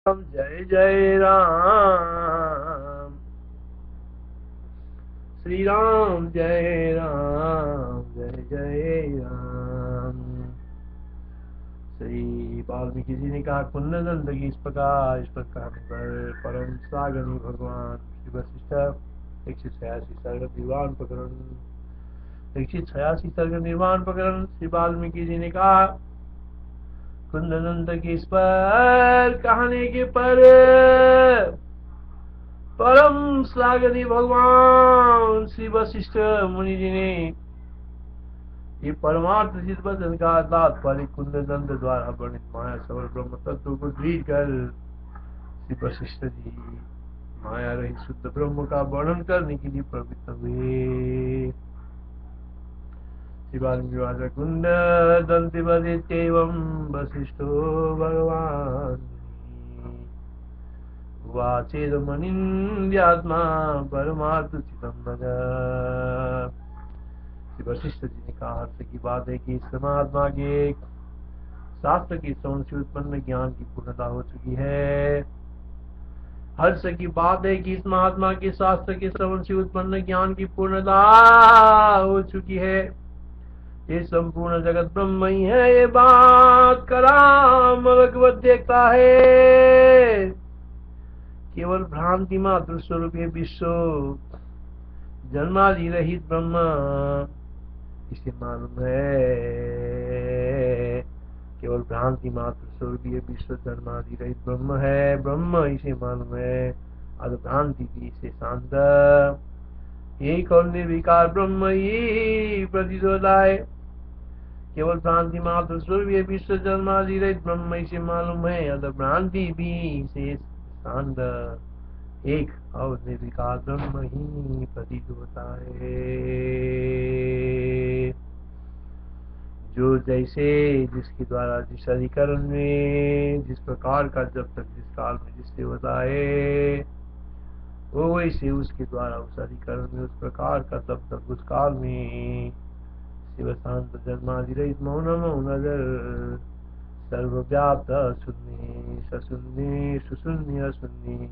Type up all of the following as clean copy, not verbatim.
जय जय राम। श्री राम जय राम, जय जय राम। श्री वाल्मीकि जी ने कहा कुंदनंद की इस प्रकार पर परम सागनी भगवान श्री वशिष्ठ 186 सर्ग निर्वाण प्रकरण 186 सर्ग निर्वाण प्रकरण। श्री वाल्मीकि जी ने कहा कुंदनंद की इस पर कहने के पर परम सागरी भगवान श्री वशिष्ठ मुनि जी ने ये परमार्थ जिस वचन का तात्पर्य कुंदनंद द्वारा वर्णित माया सवर ब्रह्म तत्व को दृढ़ कर श्री वशिष्ठ जी माया रहित शुद्ध ब्रह्म का वर्णन करने के लिए प्रवृत्त हुए। शिवाजी कुंड दंति बदित्येवं वशिष्ठो भगवान वाचेदमनिन्द्यात्मा परमार्थचितं भज। वशिष्ठ जी ने कहा हर्ष की बात है कि इस महात्मा के शास्त्र की श्रवण से उत्पन्न ज्ञान की पूर्णता हो चुकी है। हर्ष की बात है कि इस महात्मा के शास्त्र के श्रवण से उत्पन्न ज्ञान की पूर्णता हो चुकी है। ये संपूर्ण जगत ब्रह्म ही है, ये बात कराम भगवत देखता है। केवल भ्रांति मात्र स्वरूप ये विश्व जन्मादि रहित ब्रह्म इसे मालूम है। केवल भ्रांति मात्र स्वरूप ये विश्व जन्मादि रहित ब्रह्म है, ब्रह्म इसे मालूम है। अद भ्रांति भी इसे शांत एक और निर्विकार ब्रह्म ही प्रतीत होता है। केवल भ्रांति मात्र स्वरूप ये विश्व जन्मादि रहित ब्रह्म इसे मालूम है। अद भ्रांति भी इसे शांत एक और निर्विकार ब्रह्म ही प्रतीत होता है। जो जैसे जिसके द्वारा जिस अधिकरण में जिस प्रकार का जब तक जिस काल में जिससे होता है, वो वैसे उसके द्वारा उस अधिकरण में उस प्रकार का तब तक उस काल में शिव शांत जन्मादि रहित मौन मौनगर सर्वव्याप्त शून्य सशून्य सुशून्य अशून्य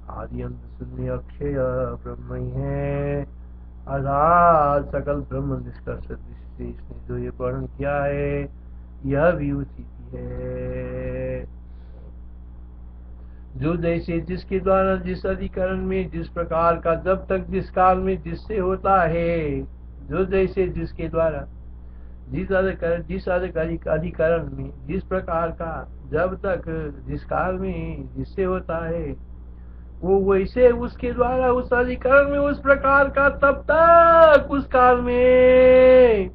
आदि अंत शून्य अक्षय ब्रह्म ही है। अर्थात सकल ब्रह्म निष्कर्ष दृष्टि इसने जो ये वर्णन किया है यह भी उचित है। जो जैसे जिसके द्वारा जिस अधिकरण में जिस प्रकार का जब तक जिस काल में जिससे होता है, जो जैसे जिसके द्वारा जिस अधिकरण में जिस प्रकार का जब तक जिस काल में जिससे होता है, वो वैसे उसके द्वारा उस अधिकरण में उस प्रकार का तब तक उस काल में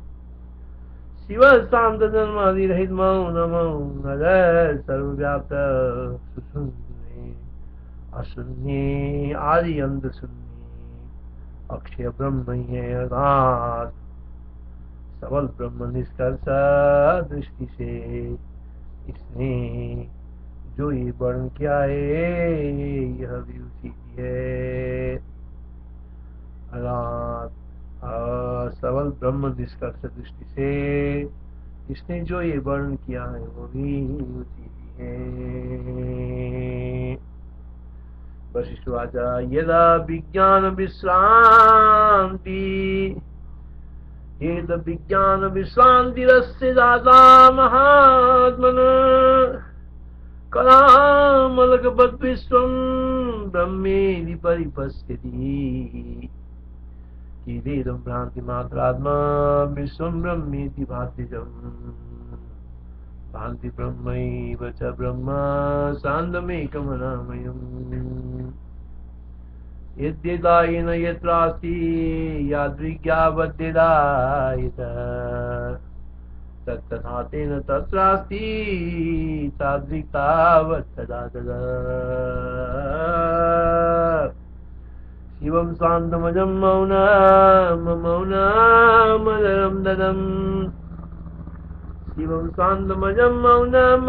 शिव शांत जन्मादि रहित मौन सर्वव्याप्त सुशून्य अशून्य आदि अंत शून्य अक्षय ब्रह्म ही है। अर्थात सबल ब्रह्म निष्कर्ष दृष्टि से इसने जो ये वर्णन किया है यह भी उचित है। सबल ब्रह्म निष्कर्ष दृष्टि से इसने जो ये वर्णन किया है वो भी उचित है। वशिष्ठवाचा यदा विज्ञान विश्रांति यद विज्ञान विश्रांतिरस्य दाता महात्मन कलामलकवद् विश्वं ब्रह्मेदि परिपश्यति किदेदं भ्रांति मात्रात्मा विश्वं ब्रह्मेति भात्यजम् भान्ति ब्रह्मैव च ब्रह्म शान्तमेकमनामयम् यद्यदायेन यत्रास्ति यादृग्यावद्यदायत तत्तथा तेन तत्रास्ति तादृक्तावत् तदा तदा। शिवं शान्तमजं मौनमदरं ददम् शिवं शान्तमजं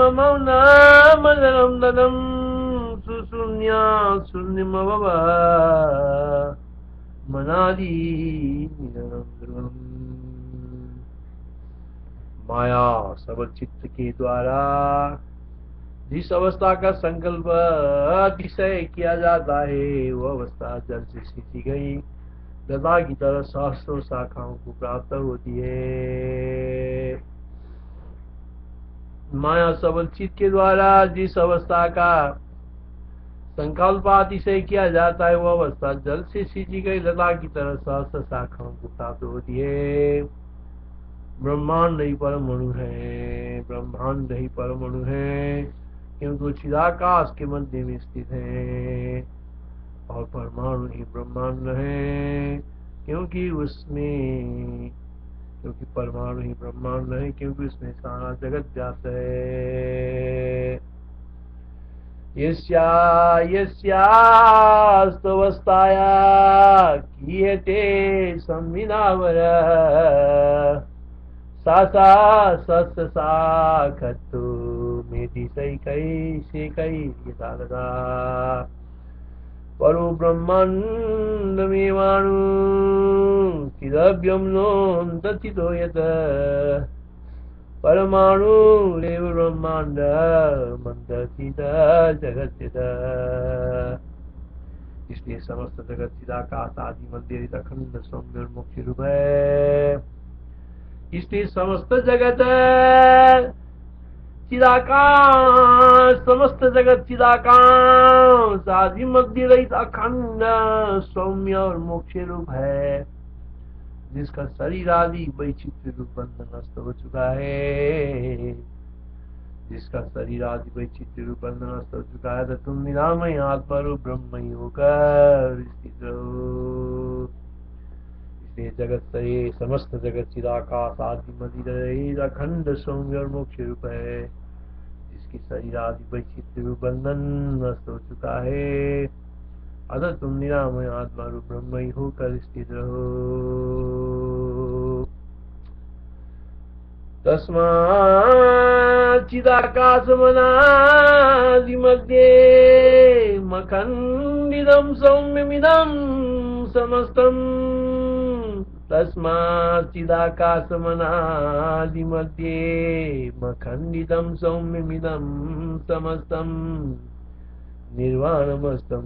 मौनमदरं ददम् सुशून्या शून्यमभव मनादि निरंतरम्। माया सबल चित्त के द्वारा जिस अवस्था का संकल्प अतिशय किया जाता है वो अवस्था जल से सींची गई लता की तरह सहस्रों शाखाओं को प्राप्त होती है। माया सबल चित्त के द्वारा जिस अवस्था का संकल्प अतिशय किया जाता है वो अवस्था जल से सींची गई लता की तरह सहस्र शाखाओं को प्राप्त होती है। ब्रह्मांड ही परमाणु है, ब्रह्मांड ही परमाणु है, क्योंकि चिदाकाश के मध्य में स्थित है, और परमाणु ही ब्रह्मांड है क्योंकि उसमें, क्योंकि परमाणु ही ब्रह्मांड है क्योंकि उसमें सारा जगत व्याप्त है। यस्यास्तवस्थाया क्रियते संविनावर सा साखत्तु मेधि सैकै यथा परो ब्रह्माण्डमेवाणु चिदव्यं नोऽन्तचितो यत् परमाणुरेव ब्रह्माण्ड मन्दचित जगच्चित्। इसलिए समस्त जगत चिदाकाश आदि मंदिर अखंड सौम्य मुक्ति रूप है। इसलिए समस्त जगत चिदाकाश, समस्त जगत चिदाकाश आदि मध्य रहित अखंड सौम्य और मोक्ष रूप है, जिसका शरीर आदि वैचित्र रूप बंधन नष्ट हो चुका है, जिसका शरीर आदि वैचित्र रूप बंधन नष्ट हो चुका है, तो तुम निरामय आत्मा रूप ब्रह्म ही होकर स्थित रहो। इसलिए जगत से समस्त जगत चिदाकाश आदि मध्य रहित अखंड सौम्य और मोक्ष रूप है, जिसकी शरीर आदि वैचित्र रूप बंधन नष्ट हो चुका है, अतः तुम निरामय आत्मा रूप ब्रह्म ही होकर स्थित रहो। तस्मात् चिदाकाशमनादिमध्ये मखण्डितं सौम्यमिदं समस्तम्। तस्मात् चिदाकाशमनादिमध्ये मखण्डितं सौम्यमिदं समस्तम् निर्वाणमस्तं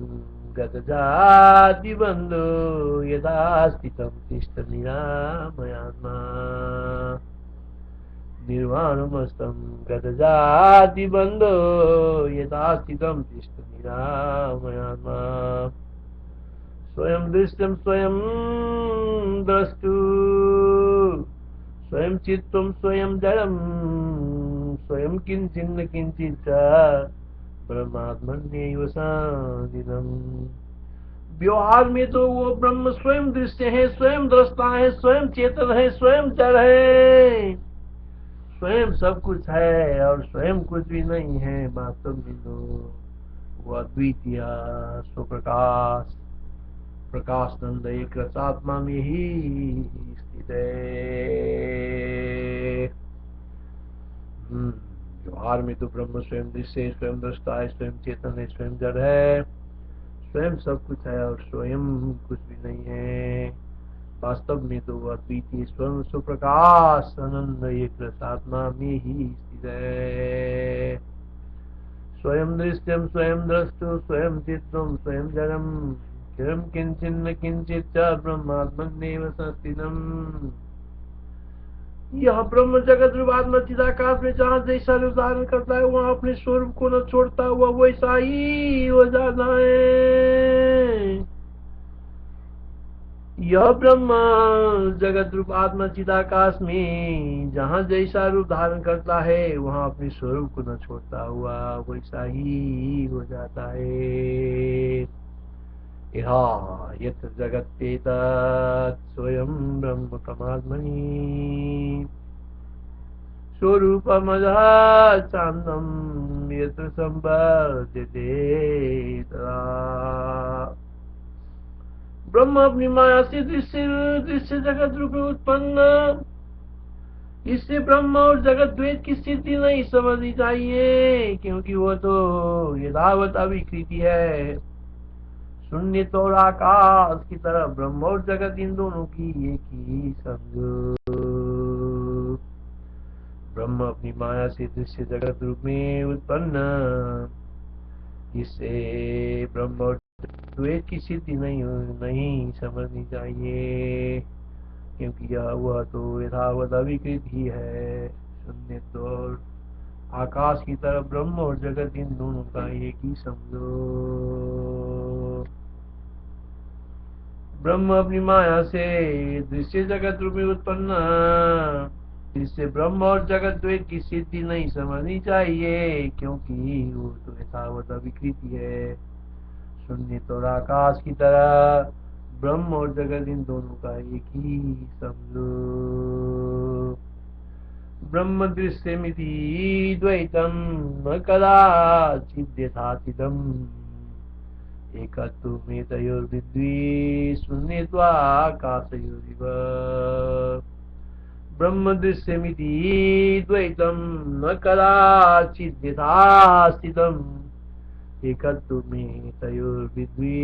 गतजातिबन्धो यदा स्थितं तिष्ठ निरामयात्मा। निर्वाणमस्तं गतजातिबन्धो यदा स्थितं तिष्ठ निरामयात्मा। स्वयं दृष्टं स्वयं द्रष्टु स्वयं चित्तं स्वयं जडं स्वयं किंचिन्न किंचित् ब्रह्मात्मन्यैव साधितम्। व्यवहार में तो वो ब्रह्म स्वयं दृश्य है, स्वयं दृष्टा है, स्वयं चेतन है, स्वयं जड़ है, स्वयं सब कुछ है और स्वयं कुछ भी नहीं है। वास्तव में तो वो अद्वितीय स्वप्रकाश प्रकाशनंद एक रसात्मा में ही स्थित है। व्यवहार में तो ब्रह्म स्वयं दृश्य है, स्वयं दृष्टा है, स्वयं चेतन है, स्वयं जड़ है, स्वयं सब कुछ है और स्वयं कुछ भी नहीं है। वास्तव में तो वह अद्वितीय स्वयं सुप्रकाश आनंद एक रसात्मा में ही स्थित है। स्वयं दृश्यम स्वयं द्रष्टु स्वयं चित्तम स्वयं जड़म किरम किंचिन्न किंचित ब्रह्मात्मन्येव संस्थितम्। यह ब्रह्म जगत रूप आत्मा चिदाकाश में जहाँ जैसा रूप धारण करता है वहाँ अपने स्वरूप को न छोड़ता हुआ वैसा ही हो जाता है। यह ब्रह्म जगत रूप आत्मा चिदाकाश में जहाँ जैसा रूप धारण करता है वहाँ अपने स्वरूप को न छोड़ता हुआ वैसा ही हो जाता है। यत् जगत्तेतत् स्वयं ब्रह्म परमात्मनि स्वरूपमजः शान्तं यत्र संवर्तते तदा। ब्रह्म अपनी माया से दृश्य जगत रूप में उत्पन्न, इससे ब्रह्म और जगत द्वैत की स्थिति नहीं समझनी चाहिए, क्योंकि वो तो यथावत अविकृति है। शून्य तो आकाश की तरह ब्रह्म और जगत इन दोनों की एक ही समझो। ब्रह्म अपनी माया से दृश्य जगत रूप में उत्पन्न, जिससे ब्रह्म और द्वैत की सिद्धि नहीं समझनी चाहिए, क्योंकि यह वह तो यथावत अविकृत ही है। शून्य तो और आकाश की तरफ ब्रह्म और जगत इन दोनों का एक ही समझो। ब्रह्म अपनी माया से दृश्य जगत रूप में उत्पन्न, जिससे ब्रह्म और जगत द्वैत की सिद्धि नहीं समझनी चाहिए, क्योंकि वो तो यथावत अविकृति है। शून्य और आकाश की तरह ब्रह्म और जगत इन दोनों का एक ही समझो। ब्रह्म दृश्यमिति द्वैतम न कदाचित् यथातीतम्, एकत्वमेतयोर्विद्वी शून्यत्वाकाशयोरिव। ब्रह्म दृश्यमिति द्वैतम न कदाचित् यथास्थितम्, एकत्वमेतयोर्विद्वी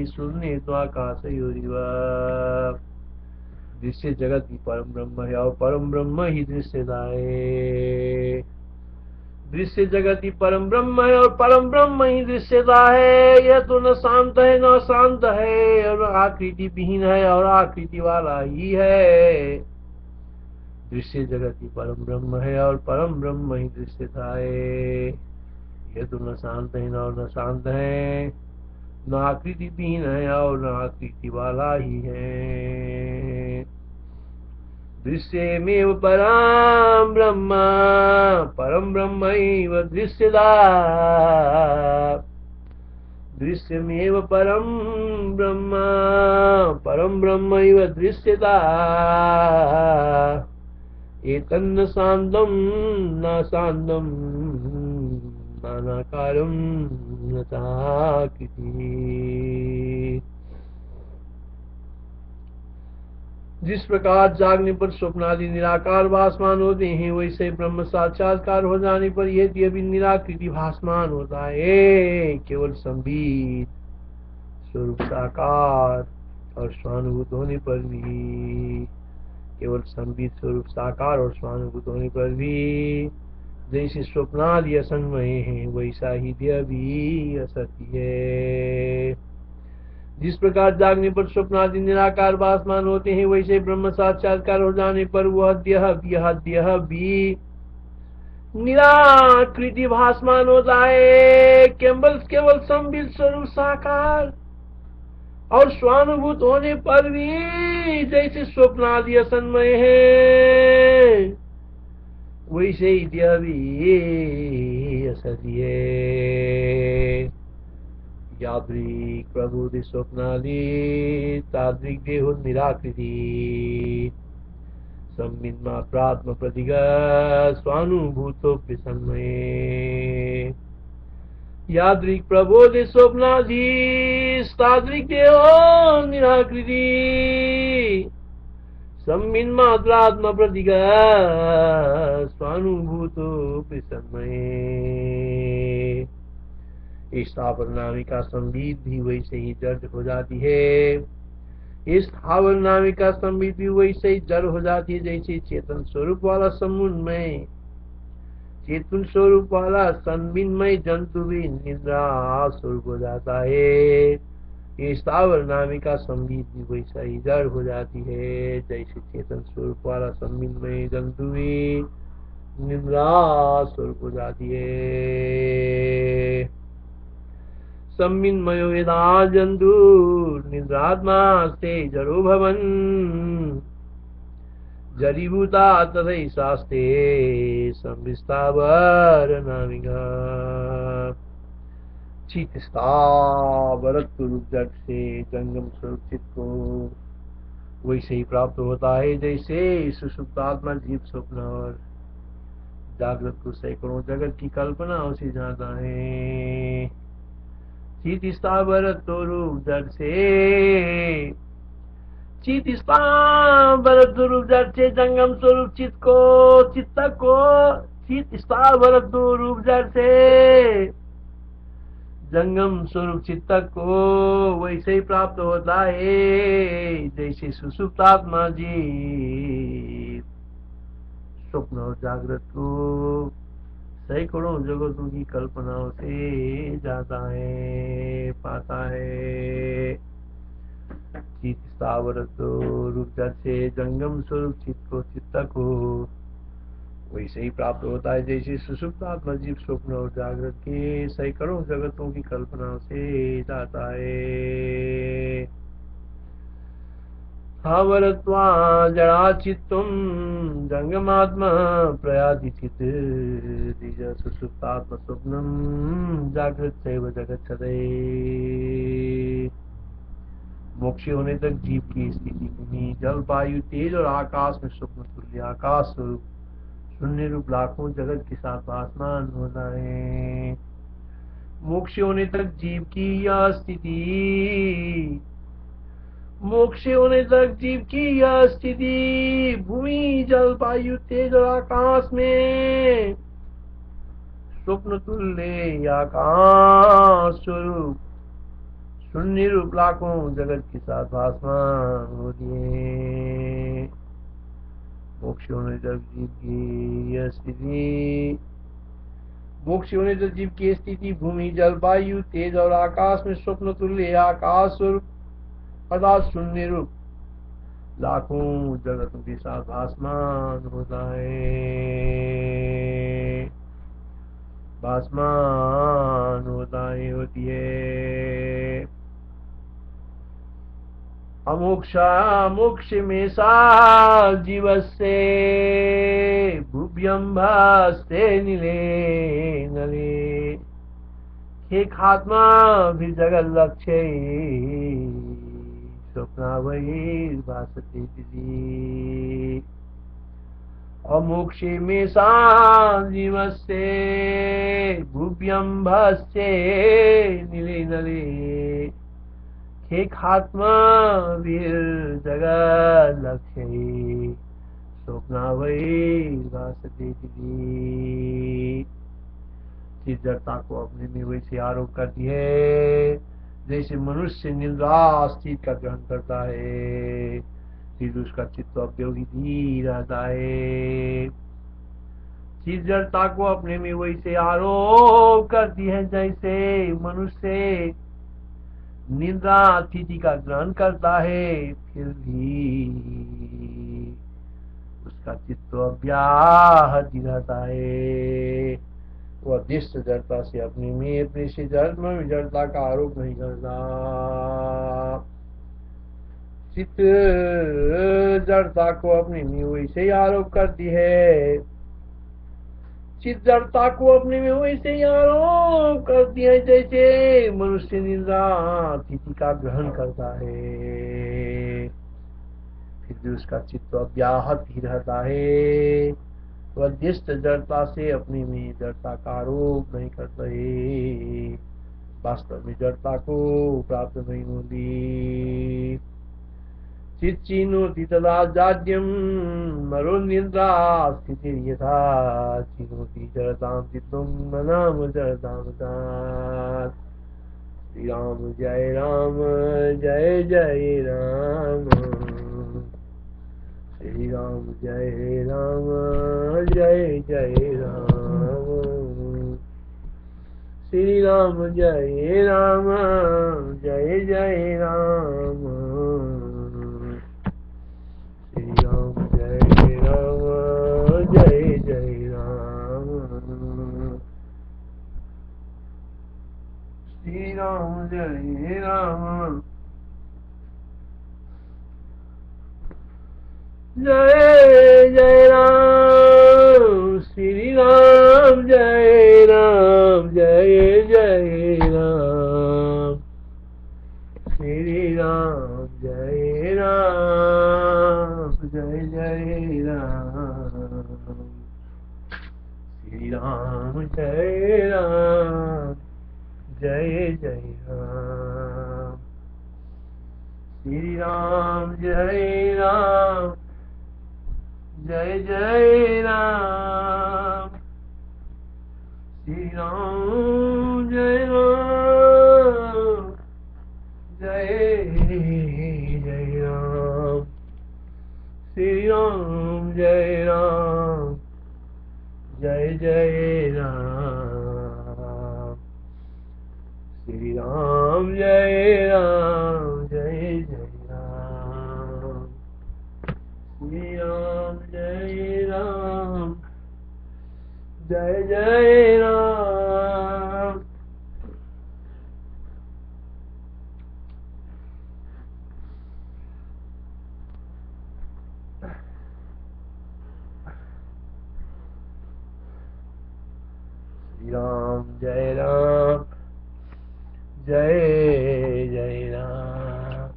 शून्यत्वाकाशयोरिव। दृश्य जगत ही परम ब्रह्म है और परम ब्रह्म ही दृश्यता है। दृश्य जगत ही परम ब्रह्म है और परम ब्रह्म ही दृश्यता है। यह तो न शांत है न शांत है, और आकृति विहीन है और आकृति वाला ही है। दृश्य जगत ही परम ब्रह्म है और परम ब्रह्म ही दृश्यता है। यह तो न शांत है न शांत है, न आकृति विहीन है और न आकृति वाला ही है। दृश्यमेव परम ब्रह्म, परम ब्रह्मैव दृश्यता। दृश्यमेव परम ब्रह्म, परम ब्रह्मैव दृश्यता। एतन्न शान्तम् न शान्तम् नानाकारं न चाकृति। जिस प्रकार जागने पर स्वप्न आदि निराकार भासमान होते हैं, वैसे ब्रह्म साक्षात्कार हो जाने पर यह भी निराकृति भासमान होता है। केवल संबित स्वरूप साकार और स्वानुभूत होने पर भी, केवल संबित स्वरूप साकार और स्वानुभूत होने पर भी जैसे स्वप्नादि असन्मय है, वैसा ही देह भी असत्य है। जिस प्रकार जागने पर स्वप्नादि निराकार भासमान होते हैं, वैसे ब्रह्म साक्षात्कार हो जाने पर वह देह भी निराकृति भासमान होता है। केवल संबित स्वरूप साकार और स्वानुभूत होने पर भी जैसे स्वप्नादि असन्मय है, वैसे ही देह भी असत्य है। यादृक् प्रबोधि स्वप्नादि तादृक् देहो निराकृति, संबिन्मात्रात्म प्रतीक स्वानुभूतोऽप्य सन्मये। यादृक् प्रबोधि स्वप्नादि तादृक् देहो निराकृति, संबिन्मात्रात्म प्रतीक स्वानुभूतोऽप्य सन्मये। स्थावर नामिका संबित भी वैसे ही जड़ हो जाती है। स्थावर नामिका संबित भी वैसे ही जड़ हो जाती है जैसे चेतन स्वरूप वाला समुन्मय, चेतन स्वरूप वाला संबिन्मय जंतु भी निद्रा स्वरूप हो जाता है। स्थावर नामिका संबित भी वैसा ही जड़ हो जाती है जैसे चेतन स्वरूप वाला संबिन्मय जंतु भी निद्रा स्वरूप हो जाती है। संबिन्मयो यदा जन्तुर्निद्रात्मास्ते जडो भवन्, जडीभूता तथैषास्ते संविस्तावरनामिका। चित स्थावरत्व रूप जड़ से जंगम स्वरूप चित्त को वैसे ही प्राप्त होता है जैसे सुषुप्तात्मा जीव स्वप्न और जागृत को सैकड़ों जगत की कल्पना उसे जाता है। चित स्थावरत्व रूप जड़ से, चित स्थावरत्व रूप जड़ से जंगम स्वरूप चित्त को चित स्थावरत्व रूप जड़ से जंगम स्वरूप चित्त को वैसे ही प्राप्त होता है जैसे सुषुप्तात्मा जीव स्वप्न और जागृत को सैकड़ों जगतों की कल्पनाओं से जाता है, पाता है। चित स्थावर तो रूप से जंगम स्वरूप चित्त को चित्त को वैसे ही प्राप्त होता है जैसे सुषुप्त आत्मा जीव स्वप्न और जागृत के सैकड़ों जगतों की कल्पना से जाता है। स्थावरत्वा जड़ा चित्तम जंगमात्मा प्रयाति चित् द्विज सुषुप्तात्म स्वप्नम जागृत सैव जगच्छते। मोक्ष होने तक जीव की स्थिति भूमि जल वायु तेज और आकाश में स्वप्न तुल्य आकाश स्वरूप शून्य रूप लाखों जगत के साथ भासमान होता है। मोक्ष होने तक जीव की यह स्थिति भूमि जल वायु तेज और आकाश में स्वप्न तुल्य आकाश स्वरूप शून्य रूप लाखों जगत के साथ भासमान होती है। मोक्ष होने तक जीव की यह स्थिति भूमि जल वायु तेज और आकाश में स्वप्न तुल्य आकाश स्वरूप अर्थात शून्य रूप लाखों जगतों के साथ भासमान होता है, होती है। मोक्ष में सा जीवस्य भुव्यं भास्ते निले नले खेखात्मा भी जगत लक्ष्य स्वप्नावैर्भासते दिदि। अमोक्ष में सा जीवस्य भुव्यं भास्ते निले नले खेखात्मा वीर जगत लक्ष्य स्वप्नावैर्भासते दिदि। जिस जड़ता को अपने में वैसे आरोप करती है जैसे मनुष्य निद्रा स्थिति का ग्रहण करता है, फिर उसका चित्त अव्यवहित रहता है। जिस जड़ता को अपने में वैसे आरोप करती है जैसे मनुष्य निद्रा स्थिति का ग्रहण करता है, फिर भी उसका चित्त अव्याहत रहता है। वह दिष्ट जड़ता से अपने में अपने से जड़ता का आरोप नहीं करता। चित्त जड़ता को अपने में वैसे आरोप करती है, चित्त जड़ता को अपने में वैसे आरोप करती है जैसे मनुष्य निद्रा स्थिति का ग्रहण करता है, फिर भी उसका चित्त अव्याहत ही रहता है। वह दिष्ट जड़ता से अपने में जड़ता का आरोप नहीं करते, वास्तव में जड़ता को प्राप्त नहीं होती। चिन्नोति तदा जाड्यं मरो निद्रा स्थिति यथा चिन्नोति जड़तां चित्तं मनाम जड़तां तात्। श्री राम जय राम जय जय राम, श्री राम जय राम जय जय राम, श्री राम जय राम जय जय राम, श्री राम जय राम जय जय राम, श्री राम जय राम जय जय राम, श्री राम जय राम जय जय राम, श्री राम जय राम जय जय राम, श्री राम जय राम जय जय राम, श्री राम जय राम जय जय राम, श्री राम जय राम जय जय राम, श्री राम जय राम श्री राम जय राम जय जय राम, श्री राम जय राम जय जय राम। श्री राम जय राम जय जय राम,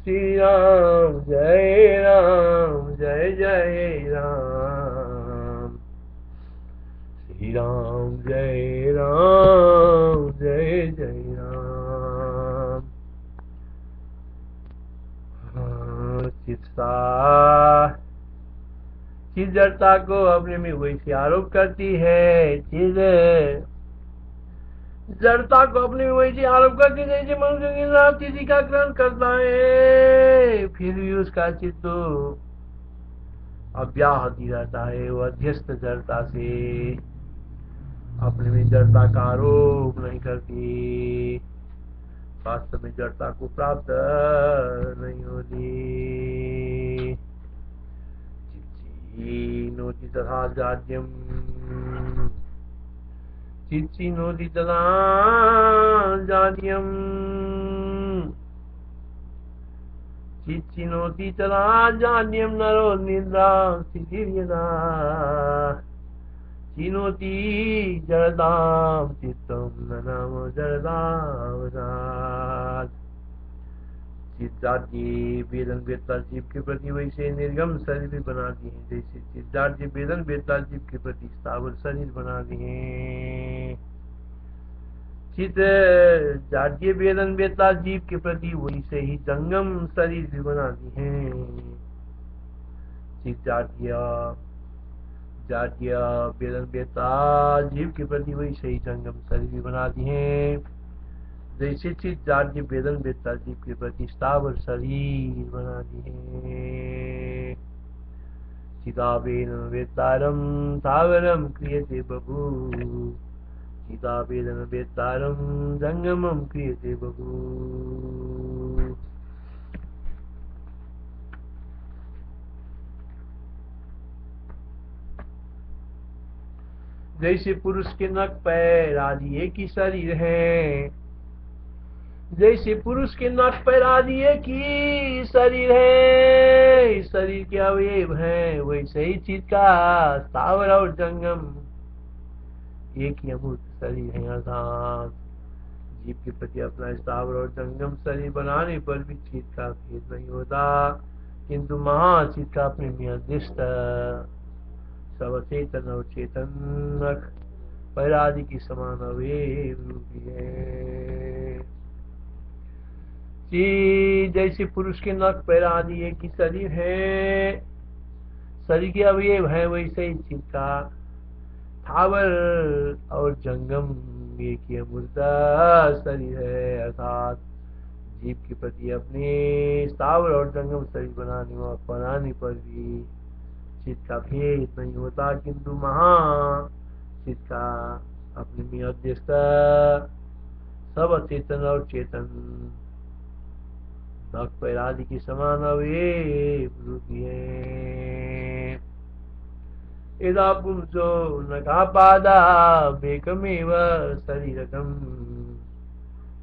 श्री राम जय राम जय जय राम, श्री राम जय राम जय जय राम। चीज जड़ता को अपने में वैसे आरोप करती है, चीज जड़ता को अपने में वैसे आरोप करती है जैसे मनुष्य की रात किसी का ग्रहण करता है, फिर भी उसका चित्त अव्याहति रहता है। वो अध्यस्त जड़ता से अपने में जड़ता का आरोप नहीं करती, वास्तव में जड़ता को प्राप्त नहीं होती। चिच्चिनोति तथा जाड्यम, चिच्चिनोति तथा जाड्यम, चिच्चिनोति तथा जाड्यम नरो निद्रा स्थितिर्यदा चिनोति जड़ताम चित्तम न नाम जड़तावसात्। चित्तार्थी वेदन वेदता जीव के प्रति वैसे निर्गम शरीर भी बना दिए, जैसे चित्तार्थी वेदन वेदता जीव के प्रति स्थावर शरीर बना दिए। चित्त जाड्य वेदन वेदता जीव के प्रति वैसे ही जंगम शरीर भी बना दिए। चित्तार्थी जाड्य वेदन वेदता जीव के प्रति वैसे ही जंगम शरीर भी बना दिए, जैसे चित जाड्य वेदन वेदता जीव के प्रति स्थावर शरीर बना दिए। चिदावेन वेत्तारम स्थावरम क्रियते बभू, चिदावेन वेत्तारम जंगमम क्रियते बभू। जैसे पुरुष के नख पैर आदि एक ही शरीर है, जैसे पुरुष के नख पैर आदि एक ही शरीर है, शरीर के अवयव हैं, वैसे ही चित्त का स्थावर और जंगम एक ही अमूर्त शरीर है। अर्थात जीव के प्रति अपना स्थावर और जंगम शरीर बनाने पर भी चित्त का भेद नहीं होता, किंतु महाचित्त का अपने में अदृष्ट सर्वचेतन और चेतन नख पैर आदि की समान अवयव रूपी है। जैसे पुरुष के नख पैर आदि एक ही शरीर है, शरीर के अवयव है, वैसे ही चित्त का स्थावर और जंगम एक ही अमूर्त शरीर है। अर्थात जीव के प्रति अपने स्थावर और जंगम शरीर बनाने पर भी चित्त का भेद नहीं होता, किंतु चित्त का अपने में अध्यस्त सब चेतन और चेतन नख पैर आदि की समान अवयव रूपी है। यदा पुंसो नखापादा बेकमेव शरीरकम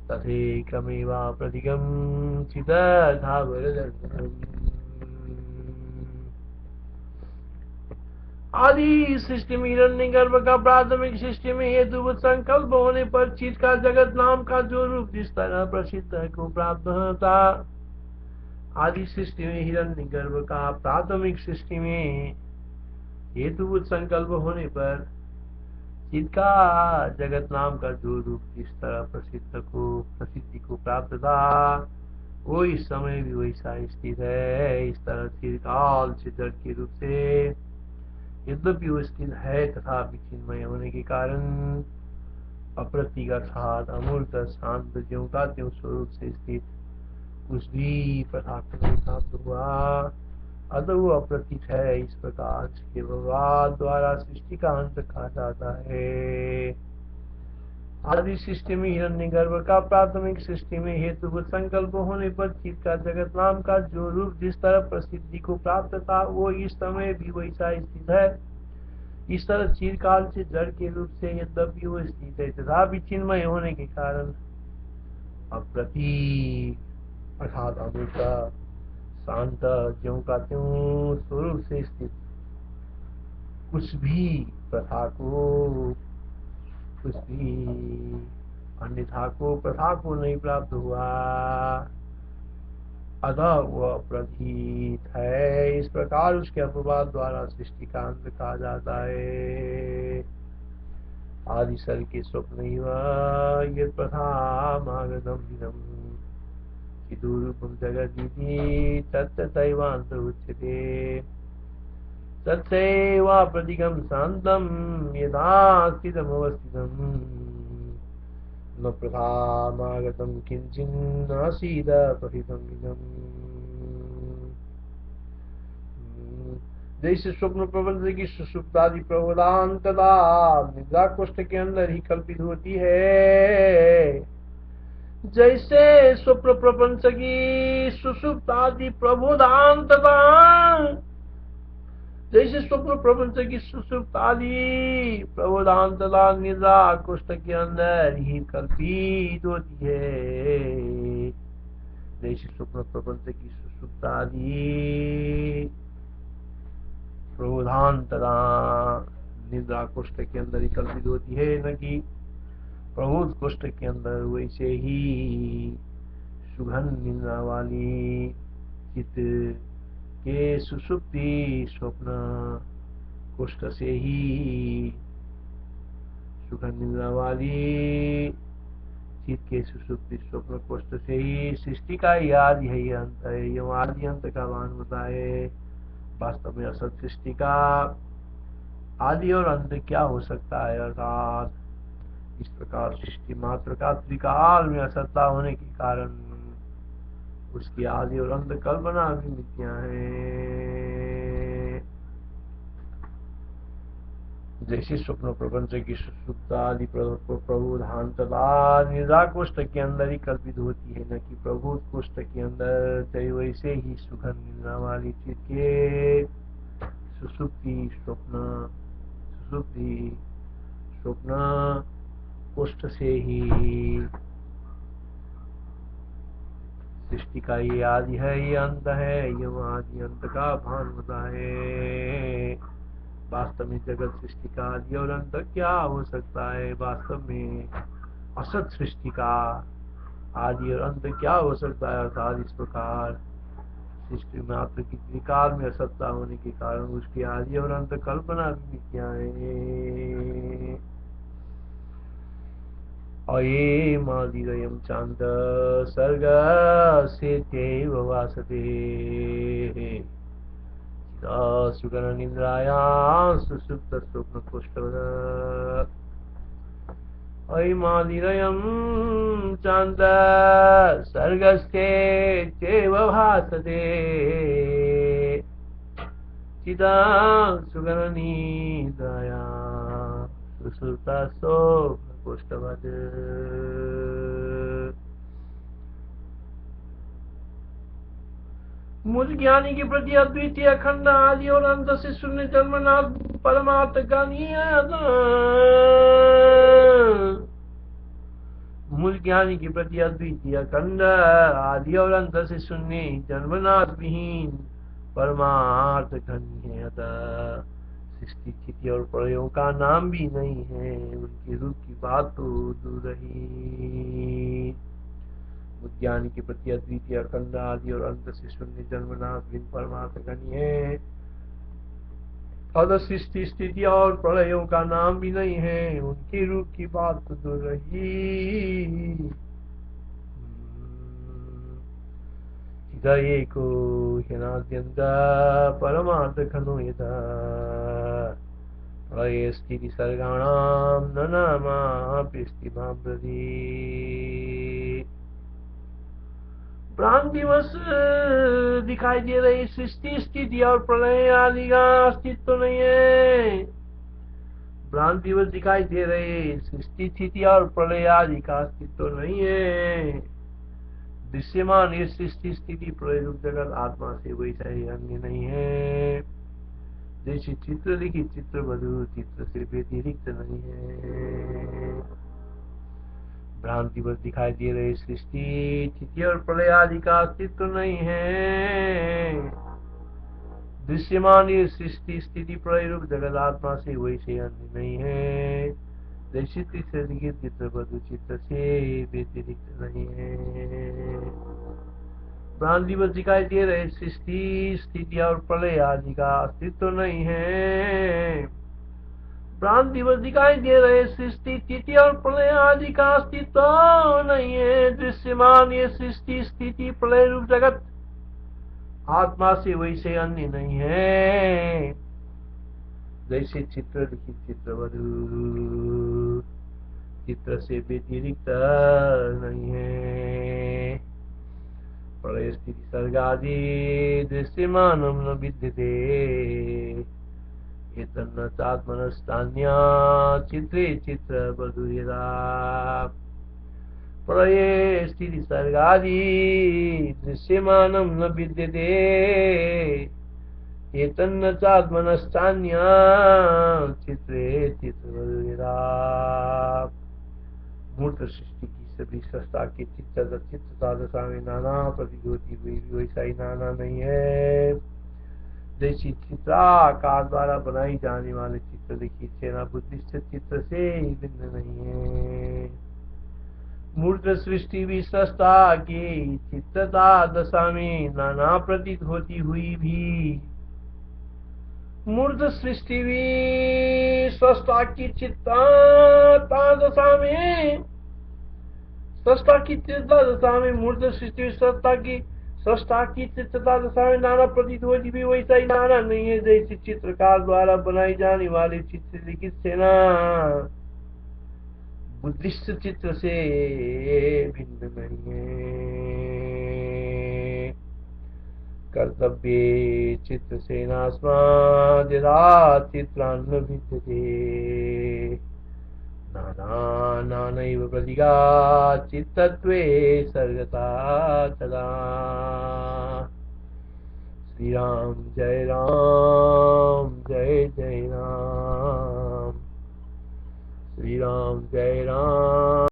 तथेकमेव प्रतीकम चिदाधावरदर्शनम। आदि सृष्टि में हिरण्यगर्भ का प्राथमिक सृष्टि में हेतुभूत संकल्प होने पर चित्त का जगत नाम का जो रूप जिस तरह प्रसिद्ध है को प्राप्त होता, आदि सृष्टि में हिरण्यगर्भ का प्राथमिक सृष्टि में हेतुभूत संकल्प होने पर चित्त का जगत नाम का जो रूप जिस तरह प्रसिद्धि को प्राप्त था, वो इस समय भी वैसा स्थित है। इस तरह चिरकाल से जड़ के रूप से यद्यपि वो स्थित है, तथा चिन्मय होने के कारण अप्रतीक अर्थात अमूर्त शांत ज्यों का त्यों स्वरूप से स्थित उस भी प्रथा को नहीं प्राप्त हुआ, अतः वो अप्रतीक है। इस प्रकार के विवाद द्वारा सृष्टि का अंत कहा जाता है। आदि सृष्टि में हिरण्यगर्भ का प्राथमिक सृष्टि में हेतुभूत संकल्प होने पर चित्त का जगत नाम का जो रूप जिस तरह प्रसिद्धि को प्राप्त था वो इस समय भी वैसा स्थित है। इस तरह चिरकाल से जड़ के रूप से यद्यपि वो स्थित है तथापि चिन्मय होने के कारण अप्रतीक अर्थात अमृत शांत ज्यों का त्यों स्वरूप से स्थित कुछ भी प्रथा को कुछ भी अन्यथा को प्रथा को नहीं प्राप्त हुआ अतः वह प्रतीत है। इस प्रकार उसके अपवाद द्वारा सृष्टि का अंत कहा जाता है। आदि सर के स्वप्न ये प्रथा मागधम दिनम चिदूरूपम जगदीति तत्तैवांत उच्यते तत्सैवा प्रतीकं शान्तं यथा स्थितमवस्थितम् न प्रथामागतं किञ्चिन्नासीद प्रथितम् इदम्। जैसे स्वप्न प्रबंध की सुषुप्तादि प्रबोधांतता निद्रा कोष्ठ के अंदर ही कल्पित होती है, जैसे स्वप्न प्रपंच की सुषुप्तादि प्रबोधांतता जैसे स्वप्न प्रपंच की सुषुप्तादि प्रबोधांतता निद्रा कोष्ठ के अंदर ही कल्पित होती है, जैसे स्वप्न प्रपंच की सुषुप्तादि प्रबोधांतरा निद्रा कोष्ठ के अंदर ही कल्पित होती है, न कि प्रबोध कोष्ठ के अंदर। वैसे ही सुगन निद्रा वाली चित्त के सुषुप्ति स्वप्न कोष्ठ से ही सुगन निद्रा वाली चित्त के सुषुप्ति स्वप्न कोष्ठ से ही सृष्टि का ही आदि है, ये अंत है। ये आदि अंत का भान होता है। वास्तव में असत सृष्टि का आदि और अंत क्या हो सकता है, अर्थात इस प्रकार सृष्टि मात्र का त्रिकाल में असत्ता होने के कारण उसकी आदि और अंत कल्पना भी मिथ्या है। जैसे स्वप्न प्रपंच की सुषुप्ता आदि प्रबोधांतता निद्रा कोष्ठ के अंदर ही कल्पित होती है, न कि प्रबोध कोष्ठ के अंदर। वैसे ही सुखद निद्रा वाली चित्त के सुषुप्ति स्वप्न कोष्ठ से ही सृष्टि का ये आदि है, ये अंत है। ये आदि अंत का भान होता है। वास्तव में जगत सृष्टि का आदि और अंत क्या हो सकता है? वास्तव में असत सृष्टि का आदि और अंत क्या हो सकता है? अर्थात इस प्रकार सृष्टि मात्र की त्रिकाल में असत्ता होने के कारण उसकी आदि और अंत कल्पना भी मिथ्या है। अये मादिरयं चांद सर्ग से तेव वासते सुगन निद्रायां सुसुप्त स्वप्न कोष्ठवद। अये मादिरयं चांद सर्गस्ते तेव भासते चिदा सुगन निद्रायां सुसुप्त स्वप्न कोष्ठवद। मुझ ज्ञानी के प्रति अद्वितीय अखंड आदि और अंत से शून्य जन्मनाथ परमात्मा ज्ञानी है। मुझ ज्ञानी के प्रति अद्वितीय अखंड आदि और अंत से शून्य जन्मनाथ विहीन परमार्थ घनी है। अतः सृष्टि स्थिति और प्रलयों का नाम भी नहीं है, उनके रूप की बात तो दूर रही। ज्ञानी के प्रति अद्वितीय अखंड आदि और अंत से शून्य जन्मनाथ विहीन परमात्मा घनी है। अतः सृष्टि स्थिति और प्रलयों का नाम भी नहीं है, उनके रूप की बात तो दूर रही। एको ह्यनाद्यन्त परमार्थ घनो यथा प्रलये स्थिति सर्गाणां न नामाप्यस्ति माम्प्रति। भ्रांतिवश दिखाई दे रही सृष्टि स्थिति और प्रलय आदि का अस्तित्व नहीं है। भ्रांतिवश दिखाई दे रहे सृष्टि स्थिति और प्रलय आदि का अस्तित्व नहीं है। दृश्यमान ये सृष्टि स्थिति प्रलय रूप जगत आत्मा से वैसा ही अन्य नहीं है। जैसे चित्र लिखित चित्र मधुर चित्र से व्यतिरिक्त नहीं है। भ्रांतिवश दिखाई दे रहे सृष्टि स्थिति और प्रलय आदि का अस्तित्व नहीं है। दृश्यमान ये सृष्टि स्थिति प्रलय रूप जगत आत्मा से वैसे अन्य नहीं है। जैसे चित्र लिखित चित्र मधुर चित्र से व्यतिरिक्त नहीं है। भ्रांतिवश दिखाई दे रहे सृष्टि स्थिति और प्रलय आदि का अस्तित्व नहीं है। भ्रांतिवश दिखाई दे रहे सृष्टि स्थिति और प्रलय आदि का अस्तित्व नहीं है। दृश्यमान ये सृष्टि स्थिति प्रलय रूप जगत आत्मा से वैसे अन्य नहीं है। जैसे चित्र लिखित चित्र मधुर चित्र से व्यतिरिक्त नहीं है। प्रलय स्थिति सर्गादि दृश्यमानं न विद्यते एतन्न चात्मनस्तान्या चित्रे चित्रमधुर्यता। प्रलय स्थिति सर्गादि दृश्यमानं न विद्यते एतन्न चात्मनस्तान्या चित्रे चित्रमधुर्यता। मूर्त सृष्टि की सभी सस्ता के चित्तता दशा में नाना प्रतीत होती हुई भी वैसा ही नाना नहीं है। जैसी चित्राकार द्वारा बनाई जाने वाले चित्र लिखित सेना बुद्धिस्ट चित्र से ही भिन्न नहीं है। मूर्त सृष्टि भी सस्ता की चित्तता दशा में नाना प्रतीत होती हुई भी मूर्त सृष्टि भी सस्ता की चित्तता दशा में सस्ता की चित्तता दशा में मूर्त सृष्टि सस्ता की चित्तता दशा में नाना प्रतीत होती भी वैसा ही नाना नहीं है। जैसे चित्रकार द्वारा बनाई जाने वाली चित्र लिखित सेना बुद्धिस्ट चित्र से भिन्न नहीं है। कर्तव्ये चित्र सेनास्माद् यदा चित्रान्न विद्यते नाना नानैव प्रतीगात् चित्तत्वे सर्गता तदा। श्री राम जय जय राम। श्री राम जय राम।